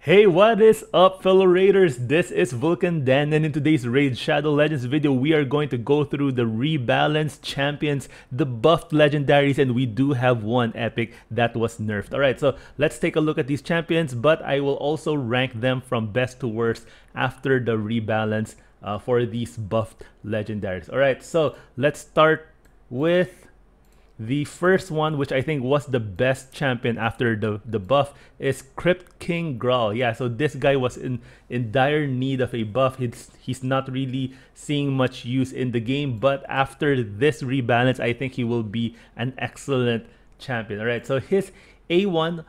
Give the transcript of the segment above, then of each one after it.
Hey, what is up, fellow raiders? This is Vulcan Dan, and in today's Raid Shadow Legends video, we are going to go through the rebalanced champions, the buffed legendaries, and we do have one epic that was nerfed. Alright, so let's take a look at these champions, but I will also rank them from best to worst after the rebalance for these buffed legendaries. Alright, so let's start with the first one, which I think was the best champion after the buff, is Crypt King Growhack. Yeah, so this guy was in dire need of a buff. He's not really seeing much use in the game, but after this rebalance, I think he will be an excellent champion. All right, so his A1,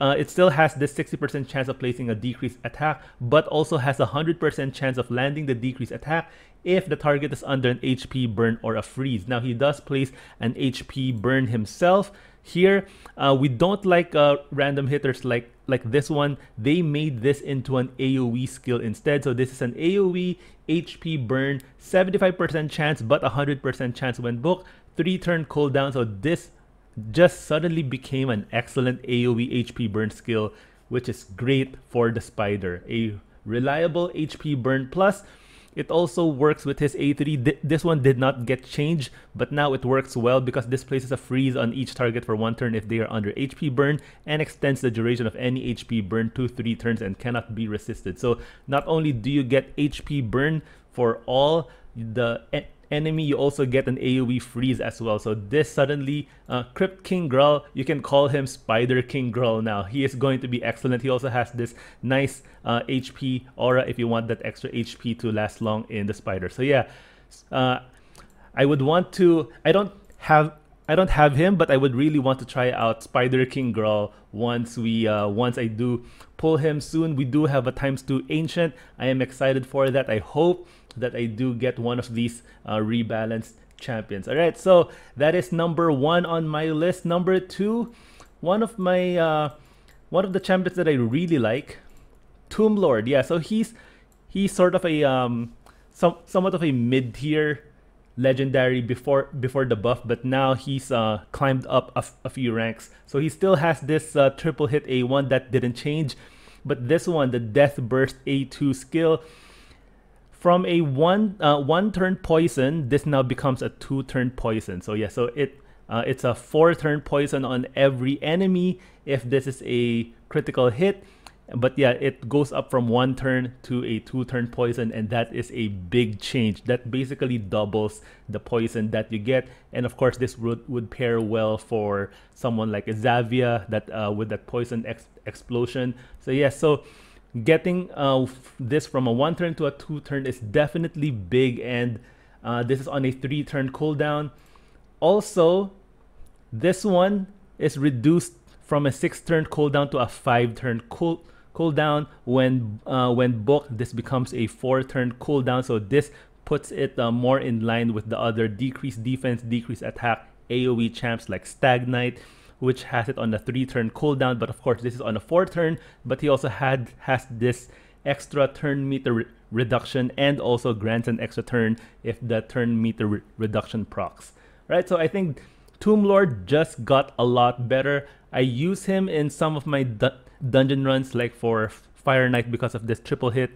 it still has this 60% chance of placing a decreased attack, but also has a 100% chance of landing the decreased attack if the target is under an HP burn or a freeze. Now, he does place an HP burn himself. Here, we don't like random hitters like this one. They made this into an AoE skill instead. So this is an AoE HP burn, 75% chance, but 100% chance when booked, 3-turn cooldown. So this just suddenly became an excellent AoE HP burn skill, which is great for the spider. A reliable HP burn, plus it also works with his A3. This one did not get changed, but now it works well because this places a freeze on each target for 1 turn if they are under HP burn, and extends the duration of any HP burn to 3 turns and cannot be resisted. So not only do you get HP burn for all the enemy, you also get an AoE freeze as well. So this suddenly, Crypt King Growhack, you can call him Spider King Growhack now. He is going to be excellent. He also has this nice HP aura if you want that extra HP to last long in the spider. So yeah, I would want to, I don't have him, but I would really want to try out Spider King Growhack once I do pull him soon. We do have a ×2 ancient. I am excited for that. I hope that I do get one of these rebalanced champions. All right, so that is number 1 on my list. Number 2, one of the champions that I really like, Tomblord. Yeah, so he's sort of a somewhat of a mid-tier legendary before the buff, but now he's climbed up a few ranks. So he still has this triple hit A1 that didn't change, but this one, the Death Burst A2 skill, from a one turn poison, this now becomes a 2-turn poison. So yeah, so it's a 4-turn poison on every enemy if this is a critical hit. But yeah, it goes up from 1 turn to a 2-turn poison, and that is a big change. That basically doubles the poison that you get. And of course, this would pair well for someone like a Xavia that with that poison explosion. So yeah, so getting this from a 1-turn to a 2-turn is definitely big, and this is on a 3-turn cooldown. Also, this one is reduced from a 6-turn cooldown to a 5-turn cooldown. When booked, this becomes a 4-turn cooldown. So this puts it more in line with the other decreased defense, decreased attack AoE champs like Stag Knight, which has it on a 3-turn cooldown. But of course, this is on a 4-turn, but he also has this extra turn meter reduction, and also grants an extra turn if the turn meter reduction procs. Right, so I think Tomblord just got a lot better. I use him in some of my dungeon runs, like for Fire Knight, because of this triple hit,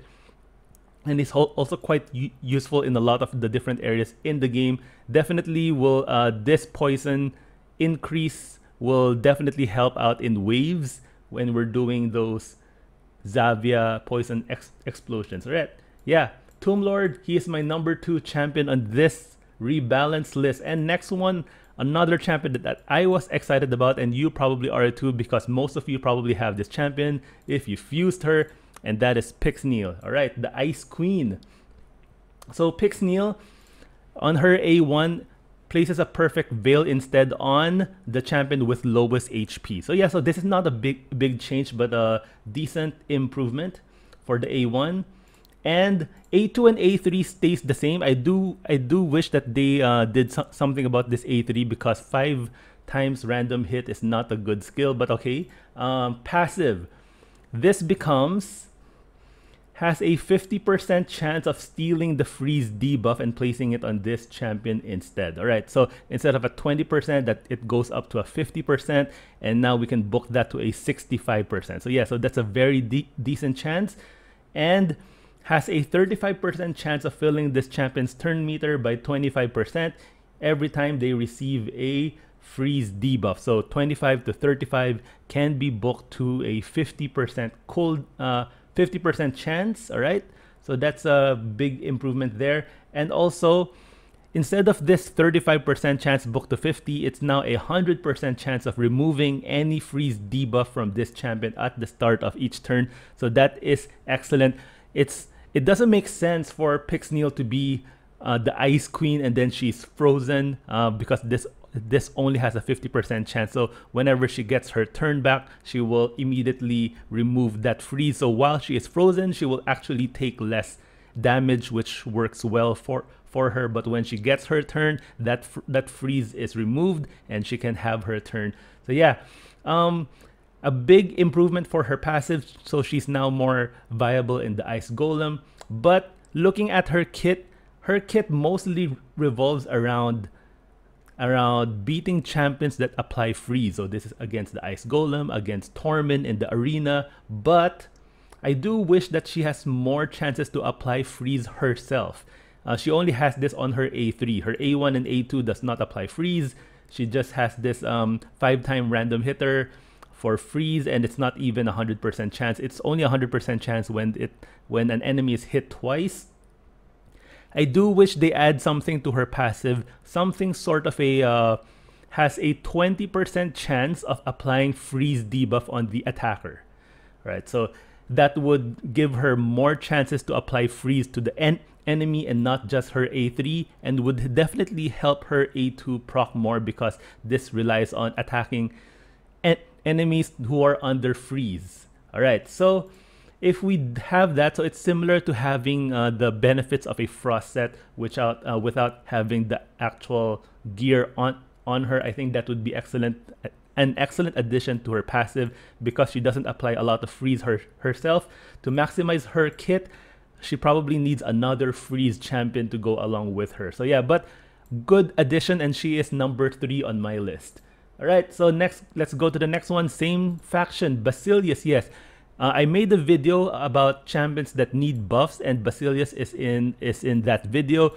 and he's also quite useful in a lot of the different areas in the game. Definitely will this poison increase will definitely help out in waves when we're doing those Xavia poison explosions. All right, yeah, Tomblord, he is my number 2 champion on this rebalanced list. And next one, another champion that I was excited about, and you probably are too, because most of you probably have this champion if you fused her, and that is Pixneal. All right, the Ice Queen. So Pixneal, on her A1, places a perfect veil instead on the champion with lowest HP. So yeah, so this is not a big change, but a decent improvement for the A1. And A2 and A3 stays the same. I do wish that they did something about this A3, because 5 times random hit is not a good skill, but okay. Passive. This has a 50% chance of stealing the freeze debuff and placing it on this champion instead. All right, so instead of a 20%, that it goes up to a 50%, and now we can book that to a 65%. So yeah, so that's a very decent chance, and has a 35% chance of filling this champion's turn meter by 25% every time they receive a freeze debuff. So 25 to 35 can be booked to a 50% cold 50% chance. All right, so that's a big improvement there. And also, instead of this 35% chance booked to 50, it's now a 100% chance of removing any freeze debuff from this champion at the start of each turn. So that is excellent. It doesn't make sense for Pixneal to be the Ice Queen and then she's frozen because this only has a 50% chance. So whenever she gets her turn back, she will immediately remove that freeze. So while she is frozen, she will actually take less damage, which works well for her. But when she gets her turn, that freeze is removed and she can have her turn. So yeah, a big improvement for her passive. So she's now more viable in the Ice Golem. But looking at her kit mostly revolves around beating champions that apply freeze. So this is against the Ice Golem, against Tormin in the arena, but I do wish that she has more chances to apply freeze herself. She only has this on her A3. Her A1 and A2 does not apply freeze. She just has this 5-time random hitter for freeze, and it's not even 100% chance. It's only 100% chance when an enemy is hit twice. I do wish they add something to her passive, something sort of has a 20% chance of applying freeze debuff on the attacker. Right, so that would give her more chances to apply freeze to the enemy and not just her A3, and would definitely help her A2 proc more because this relies on attacking enemies who are under freeze. All right, so if we have that, so it's similar to having the benefits of a frost set without having the actual gear on her. I think that would be an excellent addition to her passive because she doesn't apply a lot of freeze herself. To maximize her kit, she probably needs another freeze champion to go along with her. So yeah, but good addition, and she is number 3 on my list. All right, so next, let's go to the next one. Same faction, Basilius. Yes. I made a video about champions that need buffs, and Basilius is in that video.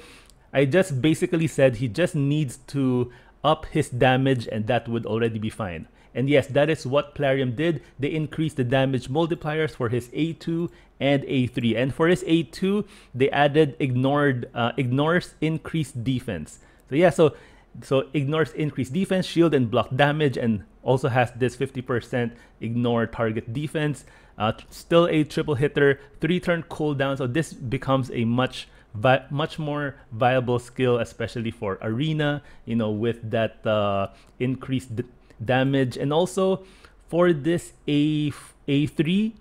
I just basically said he just needs to up his damage and that would already be fine. And yes, that is what Plarium did. They increased the damage multipliers for his A2 and A3. And for his A2, they added ignores increased defense. So yeah, so ignores increased defense, shield and block damage, and also has this 50% ignore target defense. Still a triple hitter, 3-turn cooldown. So this becomes a much more viable skill, especially for arena, you know, with that increased damage. And also for this A3,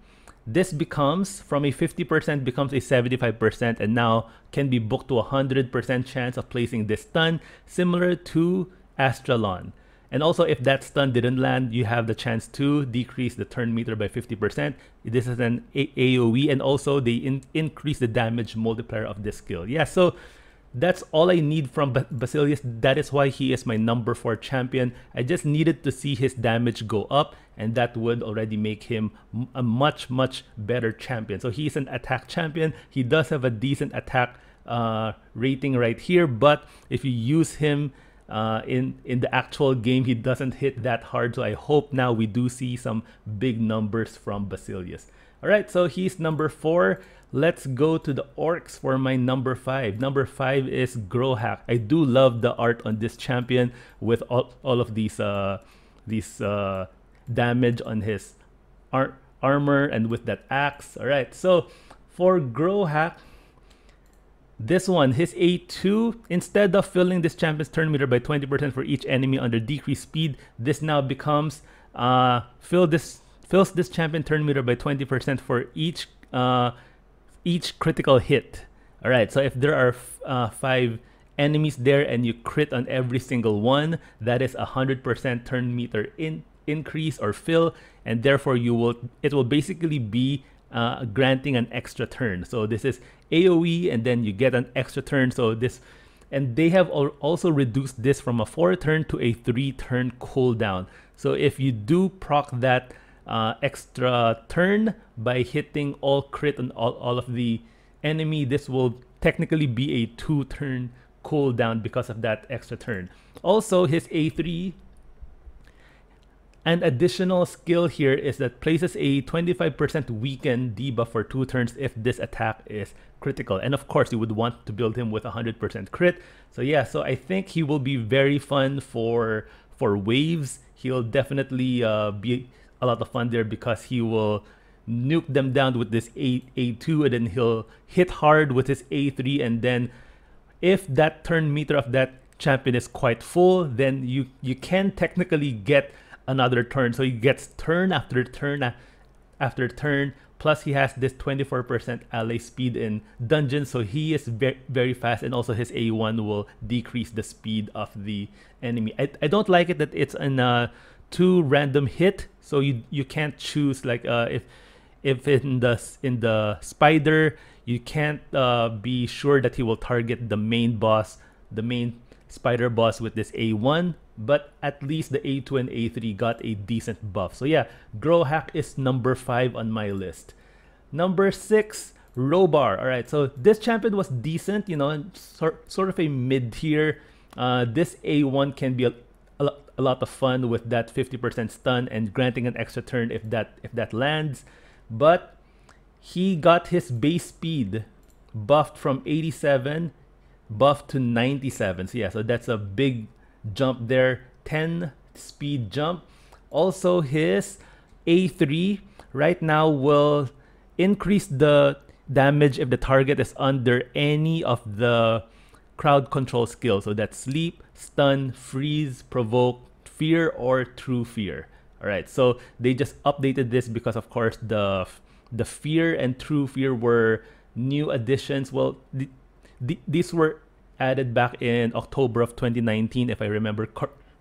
this becomes from a 50% becomes a 75%, and now can be booked to 100% chance of placing this stun, similar to Astralon. And also, if that stun didn't land, you have the chance to decrease the turn meter by 50%. This is an AoE, and also they increase the damage multiplier of this skill. Yeah, so that's all I need from Basilius. That is why he is my number 4 champion. I just needed to see his damage go up, and that would already make him a much better champion. So he's an attack champion. He does have a decent attack rating right here, but if you use him in the actual game, he doesn't hit that hard. So I hope now we do see some big numbers from Basilius. All right, so he's number 4. Let's go to the orcs for my number 5. Number 5 is Growhack. I do love the art on this champion with all of these damage on his armor and with that axe. All right, so for Growhack, this one, his A2, instead of filling this champion's turn meter by 20% for each enemy under decreased speed, this now becomes fills this champion turn meter by 20% for each critical hit. All right, so if there are 5 enemies there and you crit on every single one, that is 100% turn meter increase or fill, and therefore it will basically be granting an extra turn. So this is AoE, and then you get an extra turn. So this, and they have also reduced this from a 4-turn to a 3-turn cooldown. So if you do proc that extra turn by hitting all crit on all of the enemy, this will technically be a 2-turn cooldown because of that extra turn. Also, his A3, an additional skill here is that places a 25% weaken debuff for 2 turns if this attack is critical. And of course, you would want to build him with 100% crit. So yeah, so I think he will be very fun for waves. He'll definitely be a lot of fun there because he will nuke them down with this A2, and then he'll hit hard with his A3, and then if that turn meter of that champion is quite full, then you can technically get another turn. So he gets turn after turn after turn, plus he has this 24% ally speed in dungeons, so he is very fast, and also his A1 will decrease the speed of the enemy. I don't like it that it's in a 2 random hit, so you can't choose, like if in the spider you can't be sure that he will target the main boss, the main spider boss with this A1, but at least the A2 and A3 got a decent buff. So yeah, Growhack is number 5 on my list. Number 6, Lowbar. Alright, so this champion was decent, you know, sort of a mid-tier. This A1 can be a lot of fun with that 50% stun and granting an extra turn if that lands. But he got his base speed buffed from 87 buffed to 97. So yeah, so that's a big jump there, 10 speed jump. Also, his A3 right now will increase the damage if the target is under any of the crowd control skills. So that's sleep, stun, freeze, provoke, fear, or true fear. All right, so they just updated this because of course the fear and true fear were new additions. Well, these were added back in October of 2019, if I remember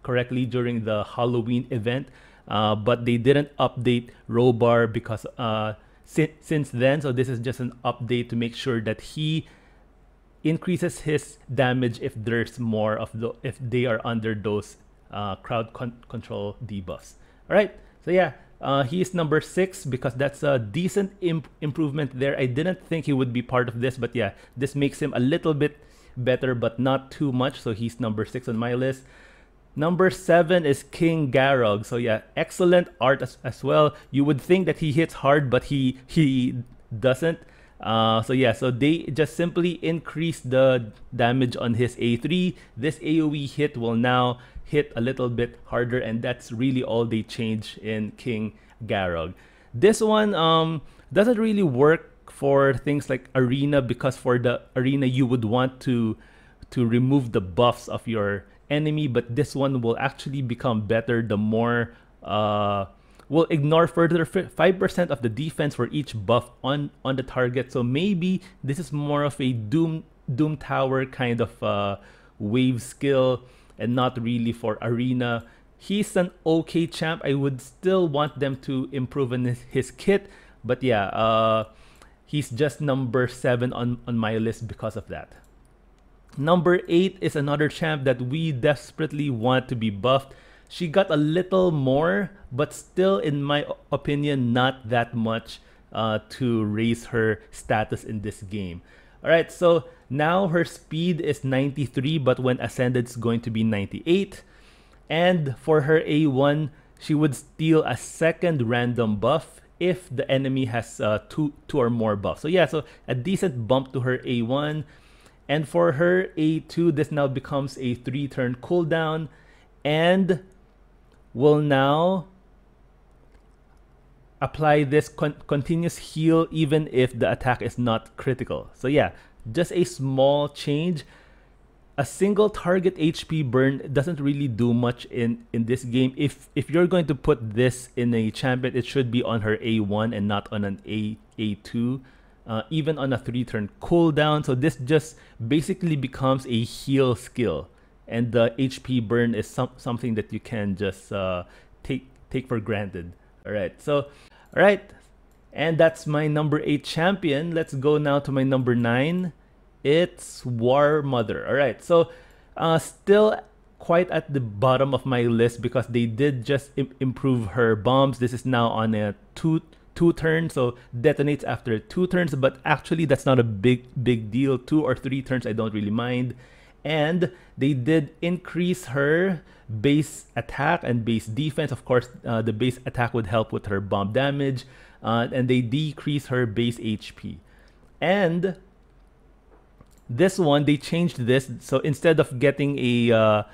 correctly, during the Halloween event. But they didn't update Lowbar because since then. So this is just an update to make sure that he increases his damage if there's more of if they are under those crowd control debuffs. All right, so yeah. He is number 6 because that's a decent improvement there. I didn't think he would be part of this, but yeah, this makes him a little bit better, but not too much. So he's number 6 on my list. Number 7 is King Garrog. So yeah, excellent art as well. You would think that he hits hard, but he doesn't. So yeah, so they just simply increase the damage on his A3. This AoE hit will now hit a little bit harder, and that's really all they change in King Garrog. This one doesn't really work for things like arena, because for the arena you would want to remove the buffs of your enemy, but this one will actually become better the more will ignore further 5% of the defense for each buff on the target. So maybe this is more of a Doom Tower kind of wave skill and not really for arena. He's an okay champ. I would still want them to improve in his kit, but yeah, he's just number 7 on my list because of that. Number 8 is another champ that we desperately want to be buffed. She got a little more, but still, in my opinion, not that much to raise her status in this game. Alright, so now her speed is 93, but when ascended it's going to be 98. And for her A1, she would steal a second random buff if the enemy has two or more buffs. So yeah, so a decent bump to her A1. And for her A2, this now becomes a 3-turn cooldown and will now apply this continuous heal even if the attack is not critical. So yeah, just a small change. A single target HP burn doesn't really do much in this game. If you're going to put this in a champion, it should be on her A1 and not on an A2. Even on a 3-turn cooldown. So this just basically becomes a heal skill, and the HP burn is something that you can just take for granted. All right, And that's my number 8 champion. Let's go now to my number 9. It's War Mother. Alright, so still quite at the bottom of my list because they did just improve her bombs. This is now on a two turn, so detonates after 2 turns, but actually that's not a big deal. 2 or 3 turns I don't really mind. And they did increase her base attack and base defense. Of course, the base attack would help with her bomb damage, and they decrease her base HP. And this one, they changed this, so instead of getting a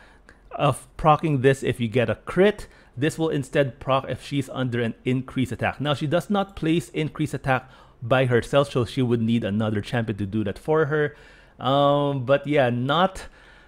of proccing this if you get a crit, this will instead proc if she's under an increased attack. Now, she does not place increased attack by herself, so she would need another champion to do that for her. But yeah,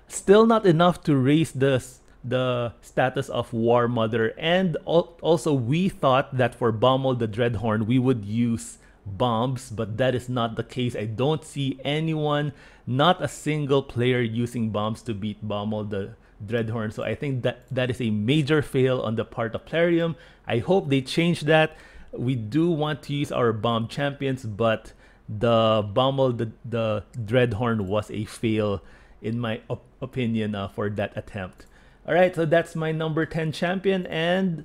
still not enough to raise the status of War Mother. And also, we thought that for Bommel the Dreadhorn, we would use bombs, but that is not the case. I don't see anyone, not a single player, using bombs to beat Bommel the Dreadhorn. So I think that is a major fail on the part of Plarium. I hope they change that. We do want to use our bomb champions, but the Bommel the Dreadhorn was a fail in my opinion for that attempt. Alright, so that's my number 10 champion, and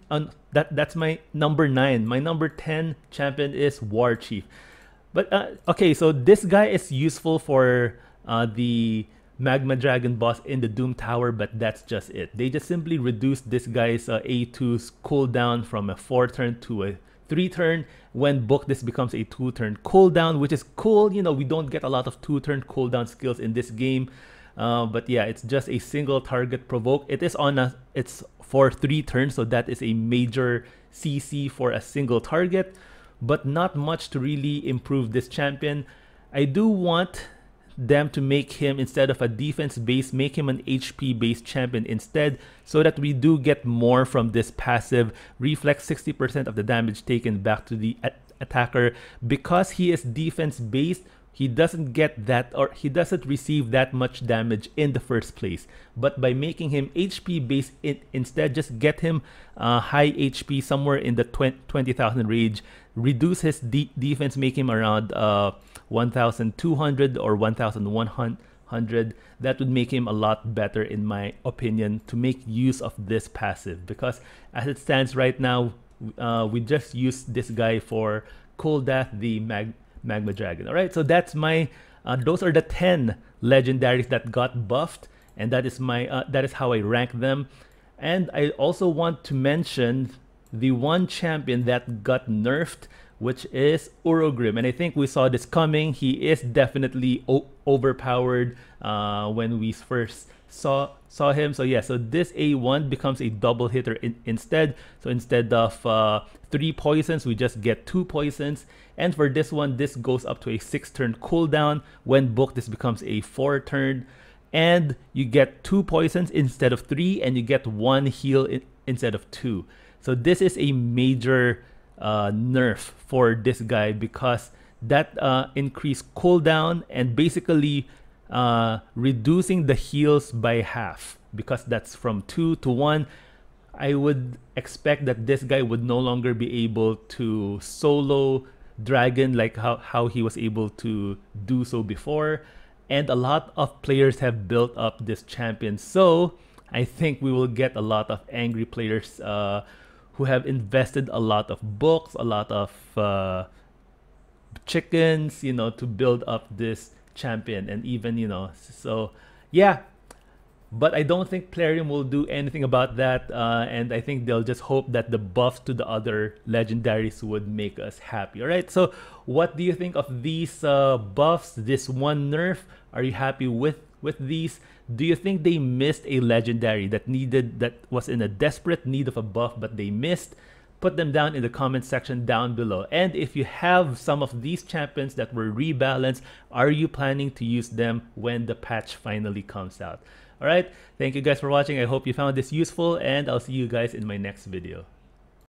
that's my number 9. My number 10 champion is Warchief. But okay, so this guy is useful for the Magma Dragon boss in the Doom Tower, but that's just it. They just simply reduced this guy's A2's cooldown from a 4-turn to a 3-turn. When booked, this becomes a 2-turn cooldown, which is cool. You know, we don't get a lot of 2-turn cooldown skills in this game. But yeah, it's just a single target provoke. It's for 3 turns, so that is a major CC for a single target, but not much to really improve this champion. I do want them to make him, instead of a defense base, make him an HP based champion instead, so that we do get more from this passive. Reflect 60% of the damage taken back to the attacker. Because he is defense based, he doesn't get that, or he doesn't receive that much damage in the first place. But by making him HP based instead, just get him high HP, somewhere in the 20,000 range, reduce his defense, make him around 1,200 or 1,100. That would make him a lot better, in my opinion, to make use of this passive. Because as it stands right now, we just use this guy for Koldath the Magma Dragon. Alright, so that's my those are the 10 legendaries that got buffed, and that is my that is how I rank them. And I also want to mention the one champion that got nerfed, which is Urogrim. And I think we saw this coming. He is definitely overpowered when we first saw him. So yeah, so this A1 becomes a double hitter instead. So instead of 3 poisons, we just get 2 poisons. And for this one, this goes up to a 6-turn cooldown. When booked, this becomes a 4-turn. And you get 2 poisons instead of 3, and you get 1 heal instead of 2. So this is a major nerf for this guy, because that increased cooldown and basically reducing the heals by half, because that's from 2 to 1. I would expect that this guy would no longer be able to solo dragon like how he was able to do so before, and a lot of players have built up this champion. So I think we will get a lot of angry players who have invested a lot of books, a lot of chickens, you know, to build up this champion. And even, you know, so yeah, but I don't think Plarium will do anything about that, and I think they'll just hope that the buffs to the other legendaries would make us happy. All right, so what do you think of these buffs, this one nerf? Are you happy with these? Do you think they missed a legendary that was in a desperate need of a buff but they missed? Put them down in the comment section down below. And if you have some of these champions that were rebalanced, are you planning to use them when the patch finally comes out? Alright, thank you guys for watching. I hope you found this useful, and I'll see you guys in my next video.